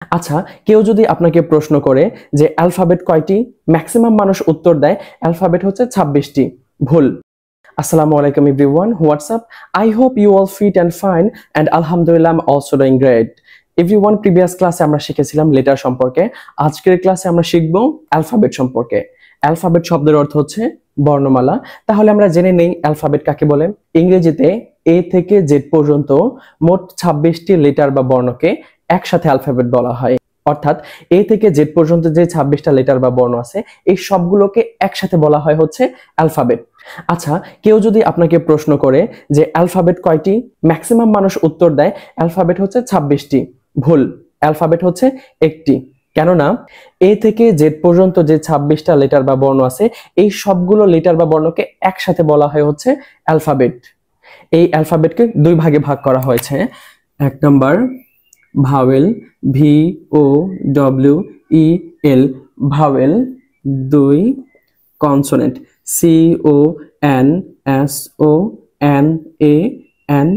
আচ্ছা, কেউ যদি আপনাকে প্রশ্ন করে যে অ্যালফাবেট কয়টি, ম্যাক্সিমাম মানুষ উত্তর দেয় অ্যালফাবেট হচ্ছে 26টি। ভুল। Assalamu alaikum everyone, what's up? I hope you all fit and fine and alhamdulillah I'm also doing great. Everyone, previous ক্লাসে আমরা শিখেছিলাম লেটার সম্পর্কে। আজকের ক্লাসে আমরা শিখব অ্যালফাবেট সম্পর্কে। অ্যালফাবেট শব্দের অর্থ হচ্ছে বর্ণমালা। তাহলে আমরা জেনে নেই অ্যালফাবেট কাকে বলে। ইংরেজিতে এ থেকে জেড পর্যন্ত মোট 26টি লেটার বা বর্ণকে একসাথে অ্যালফাবেট বলা হয়। অর্থাৎ এ থেকে জেড পর্যন্ত যে 26টা লেটার বা বর্ণ আছে এই সবগুলোকে একসাথে বলা হয় হচ্ছে অ্যালফাবেট। আচ্ছা, কেউ যদি আপনাকে প্রশ্ন করে যে অ্যালফাবেট কয়টি, ম্যাক্সিমাম মানুষ উত্তর দেয় অ্যালফাবেট হচ্ছে 26টি। ভুল। অ্যালফাবেট হচ্ছে একটি। কেননা এ থেকে জেড পর্যন্ত যে 26টা লেটার বা বর্ণ আছে এই সবগুলো লেটার বা বর্ণকে একসাথে বলা হয় হচ্ছে অ্যালফাবেট। এই অ্যালফাবেটকে দুই ভাগে ভাগ করা হয়েছে। এক নম্বর ভাওয়েল, VOWEL ভাওয়েল। দুই কনসোনেন্ট, CONSONANT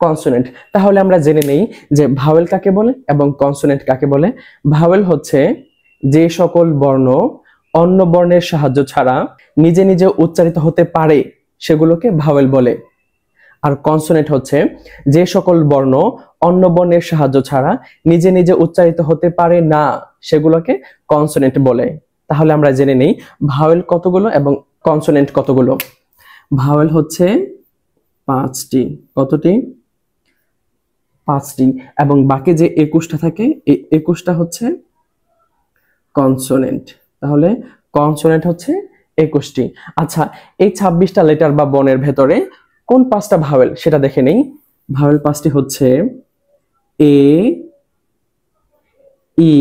কনসোনেন্ট। তাহলে আমরা জেনে নেই যে ভাওয়েল কাকে বলে এবং কনসোনেন্ট কাকে বলে। ভাওয়েল হচ্ছে যে সকল বর্ণ অন্য বর্ণের সাহায্য ছাড়া নিজে নিজে উচ্চারিত হতে পারে সেগুলোকে ভাওয়েল বলে। আর কনসোনেন্ট হচ্ছে যে সকল বর্ণ অন্য বর্ণের সাহায্য ছাড়া নিজে নিজে উচ্চারিত হতে পারে না সেগুলোকে কনসোনেন্ট বলে। তাহলে আমরা জেনে নেই ভাওয়েল কতগুলো এবং কনসোনেন্ট কতগুলো। ভাওয়েল হচ্ছে 5টি। কতটি? 5টি। এবং বাকি যে 21টা থাকে এই 21টা হচ্ছে কনসোনেন্ট। তাহলে কনসোনেন্ট হচ্ছে 21টি। আচ্ছা, এই 26টা লেটার বা বর্ণের ভেতরে কোন 5টা ভাওয়েল সেটা দেখে নেই। ভাওয়েল 5টি হচ্ছে A, E,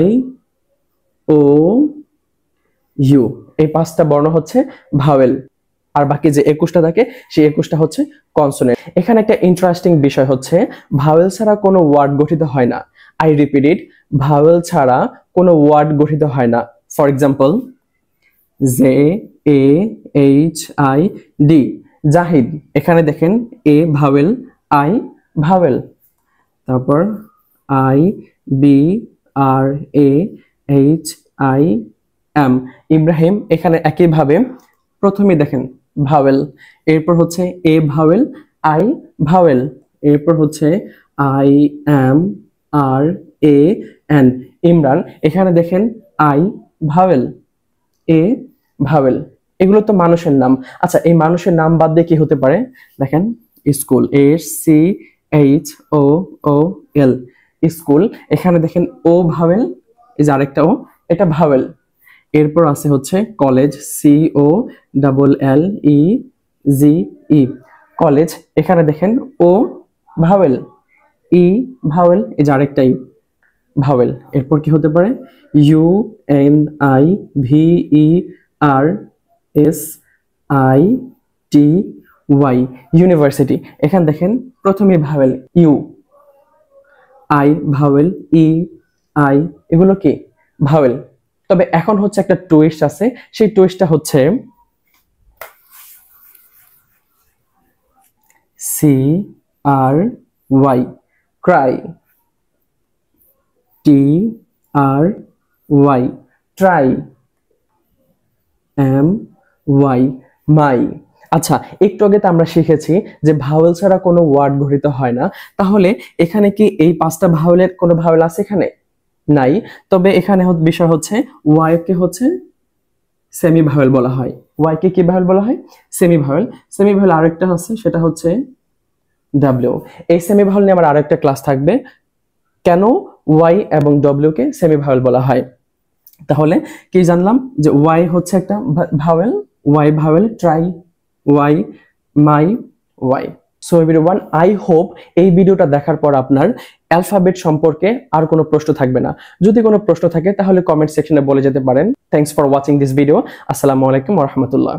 I, O, U। এই 5টা বর্ণ হচ্ছে ভাওয়েল। আর বাকি যে 21টা থাকে সেই 21টা হচ্ছে কনসোনেন্ট। এখানে একটা ইন্টারেস্টিং বিষয় হচ্ছে ভাওয়েল ছাড়া কোনো ওয়ার্ড গঠিত হয় না। আই রিপিট ইট, ভাওয়েল ছাড়া কোনো ওয়ার্ড গঠিত হয় না। For example, JAHID Zahid. এখানে দেখেন এ ভাওয়েল, আই ভাওয়েল। তারপর IBRAHIM ইব্রাহিম। এখানে একইভাবে প্রথমে দেখেন ভাওয়েল, এরপর হচ্ছে এ ভাওয়েল, আই ভাওয়েল, এরপর হচ্ছে IMRAN ইমরান। এখানে দেখেন আই ভাওয়েল, এ ভাওয়েল। এগুলো তো মানুষের নাম। আচ্ছা, এই মানুষের নাম বাদ দিয়ে কি হতে পারে দেখেন, স্কুল, SCHOOL স্কুল। এখানে দেখেন ও ভাওয়েল, এই যে আরেকটা ও, এটা ভাওয়েল। এরপর আছে হচ্ছে কলেজ, COLLEGE কলেজ। এখানে দেখেন ও ভাওয়েল, ই ভাওয়েল, এই যে আরেকটাই ভাওয়েল। এরপর কি হতে পারে UNIVERSITY ইউনিভার্সিটি। এখানে দেখেন প্রথমে vowel you, I vowel, E I, এগুলো কি ভাওয়েল। তবে এখন হচ্ছে একটা টুইস্ট আছে, সেই টুইস্টটা হচ্ছে CRY Cry, TRY try, MY মাই। আচ্ছা, একটু আগে তো আমরা শিখেছি যে ভাওয়েল ছাড়া কোনো ওয়ার্ড গঠিত হয় না। তাহলে এখানে কি এই 5টা ভাওয়েলের কোনো ভাওয়েল আছে এখানে? নাই। তবে এখানে বিষয় হচ্ছে ওয়াই কে হচ্ছে সেমি ভাওয়েল বলা হয়। ওয়াই কে কি ভাওয়েল বলা হয়? Semi vowel. সেমি ভাওয়েল আরেকটা আছে, সেটা হচ্ছে ডাব্লিউ। এই সেমি ভাওয়েল নিয়ে আমার আরেকটা ক্লাস থাকবে, কেন ওয়াই এবং ডব্লিউ কে সেমি ভাওয়েল বলা হয়। তাহলে কি জানলাম যে ওয়াই হচ্ছে একটা vowel, Y vowel, try, Y, my, Y. So everyone, I hope এই ভিডিওটা দেখার পর আপনার অ্যালফাবেট সম্পর্কে আর কোনো প্রশ্ন থাকবে না। যদি কোনো প্রশ্ন থাকে তাহলে কমেন্ট সেকশনে বলে যেতে পারেন। Thanks for watching this video. আসসালামু আলাইকুম ওয়া রাহমাতুল্লাহ।